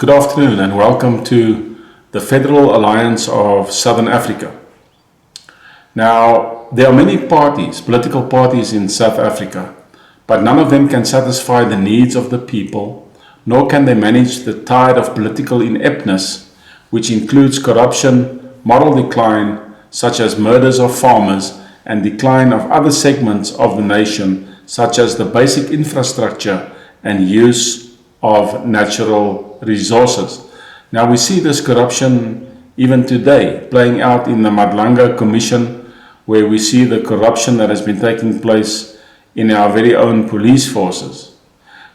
Good afternoon and welcome to the Federal Alliance of Southern Africa. Now, there are many parties, political parties in South Africa, but none of them can satisfy the needs of the people, nor can they manage the tide of political ineptness, which includes corruption, moral decline, such as murders of farmers, and decline of other segments of the nation, such as the basic infrastructure and use of natural resources. Now we see this corruption even today playing out in the Madlanga Commission, where we see the corruption that has been taking place in our very own police forces.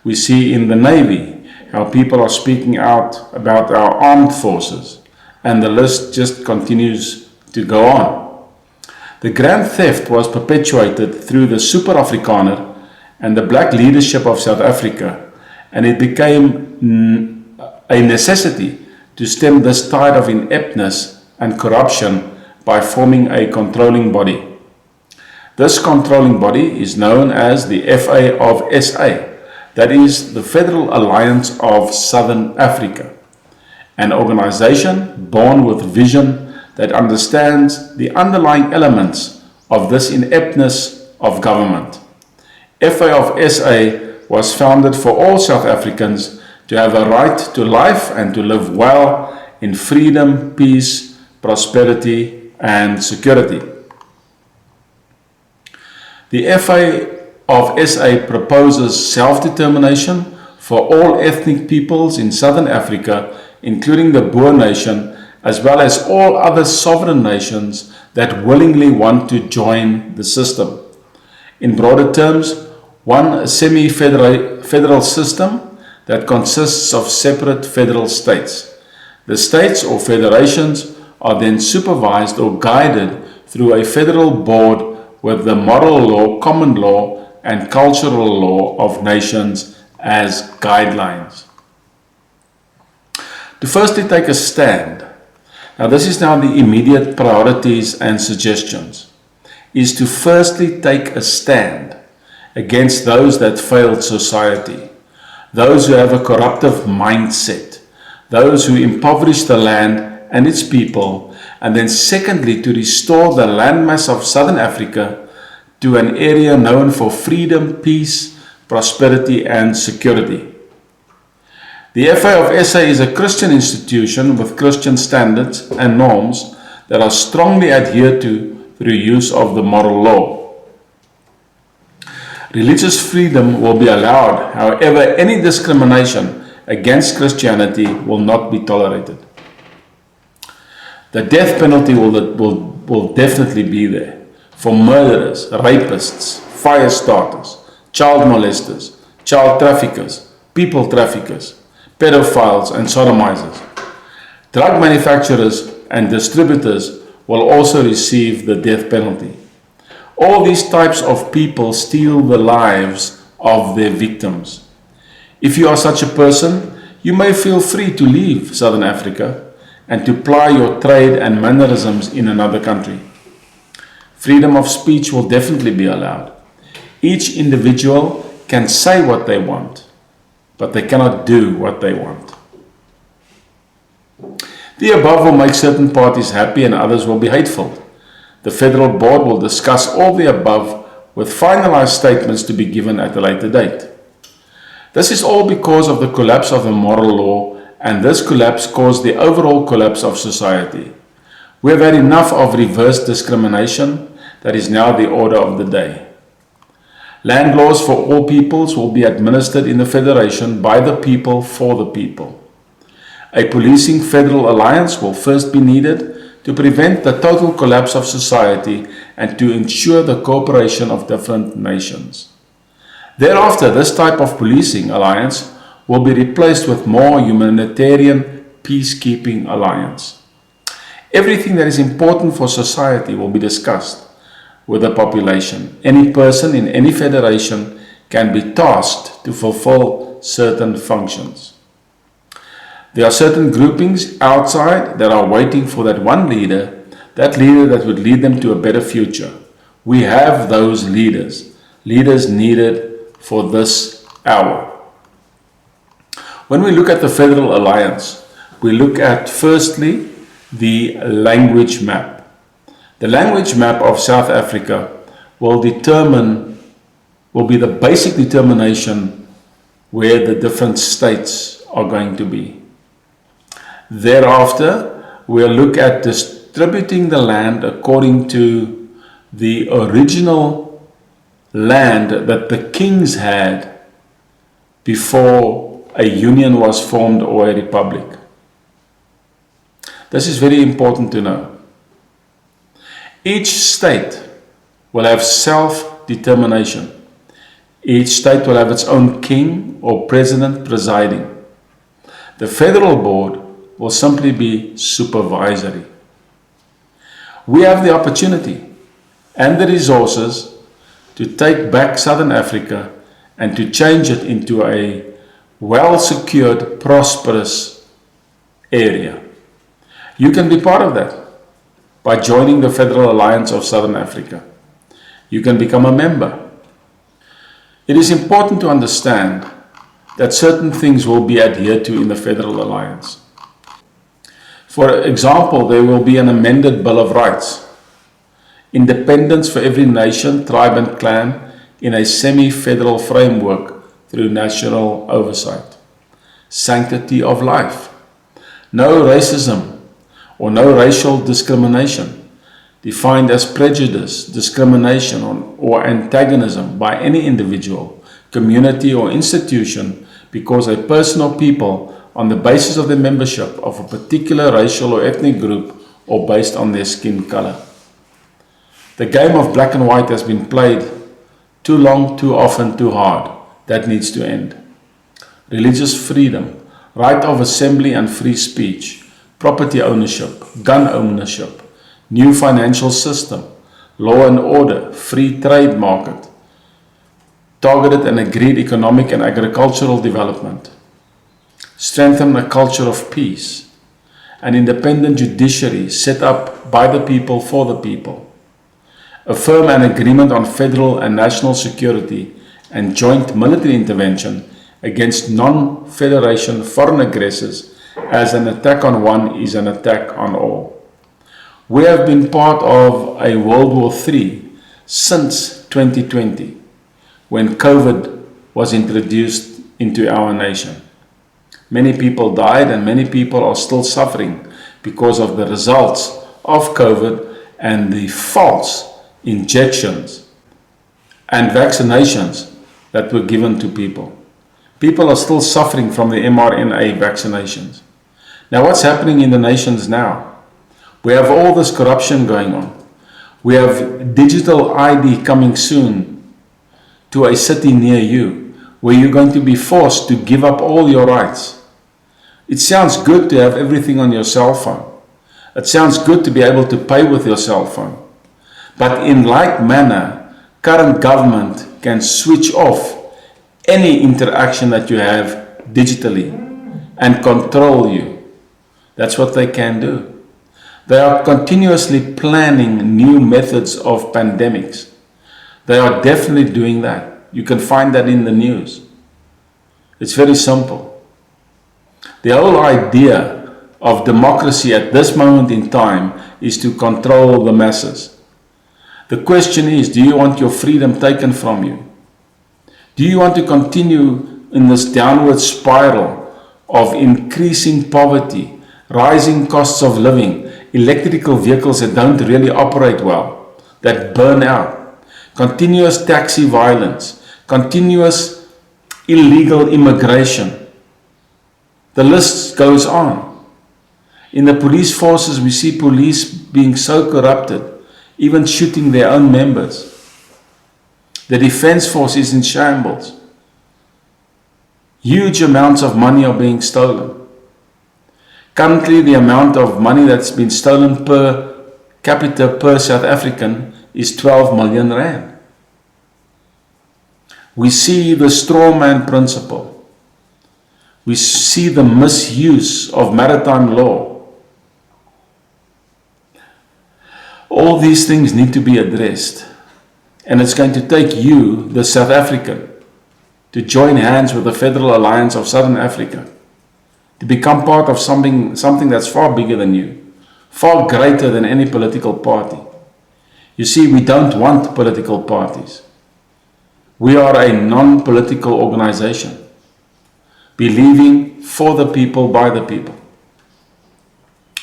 We see in the Navy how people are speaking out about our armed forces, and the list just continues to go on. The grand theft was perpetuated through the Super Afrikaner and the black leadership of South Africa, and it became a necessity to stem this tide of ineptness and corruption by forming a controlling body. This controlling body is known as the FA of SA, that is the Federal Alliance of Southern Africa, an organization born with vision that understands the underlying elements of this ineptness of government. FA of SA was founded for all South Africans to have a right to life and to live well in freedom, peace, prosperity, and security. The FA of SA proposes self-determination for all ethnic peoples in Southern Africa, including the Boer nation, as well as all other sovereign nations that willingly want to join the system. In broader terms, one semi-federal system that consists of separate federal states. The states or federations are then supervised or guided through a federal board with the moral law, common law, and cultural law of nations as guidelines. To firstly take a stand, now this is now the immediate priorities and suggestions, is to firstly take a stand against those that failed society, those who have a corruptive mindset, those who impoverish the land and its people, and then secondly to restore the landmass of Southern Africa to an area known for freedom, peace, prosperity, and security. The FA of SA is a Christian institution with Christian standards and norms that are strongly adhered to through use of the moral law. Religious freedom will be allowed, however, any discrimination against Christianity will not be tolerated. The death penalty will definitely be there for murderers, rapists, fire starters, child molesters, child traffickers, people traffickers, pedophiles, and sodomizers. Drug manufacturers and distributors will also receive the death penalty. All these types of people steal the lives of their victims. If you are such a person, you may feel free to leave Southern Africa and to ply your trade and mannerisms in another country. Freedom of speech will definitely be allowed. Each individual can say what they want, but they cannot do what they want. The above will make certain parties happy and others will be hateful. The Federal Board will discuss all the above with finalized statements to be given at a later date. This is all because of the collapse of the moral law, and this collapse caused the overall collapse of society. We have had enough of reverse discrimination that is now the order of the day. Land laws for all peoples will be administered in the Federation by the people for the people. A policing federal alliance will first be needed to prevent the total collapse of society and to ensure the cooperation of different nations. Thereafter, this type of policing alliance will be replaced with more humanitarian peacekeeping alliance. Everything that is important for society will be discussed with the population. Any person in any federation can be tasked to fulfill certain functions. There are certain groupings outside that are waiting for that one leader, that would lead them to a better future. We have those leaders needed for this hour. When we look at the Federal Alliance, we look at firstly the language map. The language map of South Africa will be the basic determination where the different states are going to be. Thereafter, we'll look at distributing the land according to the original land that the kings had before a union was formed or a republic. This is very important to know. Each state will have self-determination. Each state will have its own king or president presiding. The federal board will simply be supervisory. We have the opportunity and the resources to take back Southern Africa and to change it into a well-secured, prosperous area. You can be part of that by joining the Federal Alliance of Southern Africa. You can become a member. It is important to understand that certain things will be adhered to in the Federal Alliance. For example, there will be an amended Bill of Rights, independence for every nation, tribe and clan in a semi-federal framework through national oversight, sanctity of life, no racism or no racial discrimination, defined as prejudice, discrimination, or antagonism by any individual, community, or institution because a person or people on the basis of their membership of a particular racial or ethnic group or based on their skin color. The game of black and white has been played too long, too often, too hard. That needs to end. Religious freedom, right of assembly and free speech, property ownership, gun ownership, new financial system, law and order, free trade market, targeted and agreed economic and agricultural development, strengthen a culture of peace, an independent judiciary set up by the people for the people, affirm an agreement on federal and national security and joint military intervention against non-federation foreign aggressors, as an attack on one is an attack on all. We have been part of a World War III since 2020, when COVID was introduced into our nation. Many people died and many people are still suffering because of the results of COVID and the false injections and vaccinations that were given to people. People are still suffering from the mRNA vaccinations. Now, what's happening in the nations now? We have all this corruption going on. We have digital ID coming soon to a city near you, where you're going to be forced to give up all your rights. It sounds good to have everything on your cell phone. It sounds good to be able to pay with your cell phone. But in like manner, current government can switch off any interaction that you have digitally and control you. That's what they can do. They are continuously planning new methods of pandemics. They are definitely doing that. You can find that in the news. It's very simple. The whole idea of democracy at this moment in time is to control the masses. The question is, do you want your freedom taken from you? Do you want to continue in this downward spiral of increasing poverty, rising costs of living, electrical vehicles that don't really operate well, that burn out, continuous taxi violence, continuous illegal immigration? The list goes on. In the police forces, we see police being so corrupted, even shooting their own members. The defense force is in shambles. Huge amounts of money are being stolen. Currently, the amount of money that's been stolen per capita per South African is 12 million rand. We see the straw man principle. We see the misuse of maritime law. All these things need to be addressed. And it's going to take you, the South African, to join hands with the Federal Alliance of Southern Africa to become part of something that's far bigger than you, far greater than any political party. You see, we don't want political parties. We are a non-political organization, believing for the people, by the people.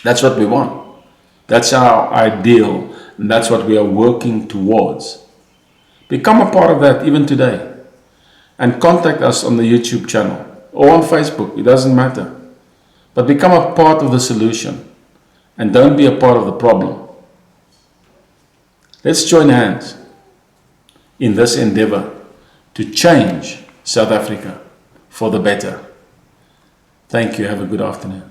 That's what we want. That's our ideal, and that's what we are working towards. Become a part of that even today, and contact us on the YouTube channel or on Facebook, it doesn't matter. But become a part of the solution, and don't be a part of the problem. Let's join hands in this endeavor to change South Africa for the better. Thank you. Have a good afternoon.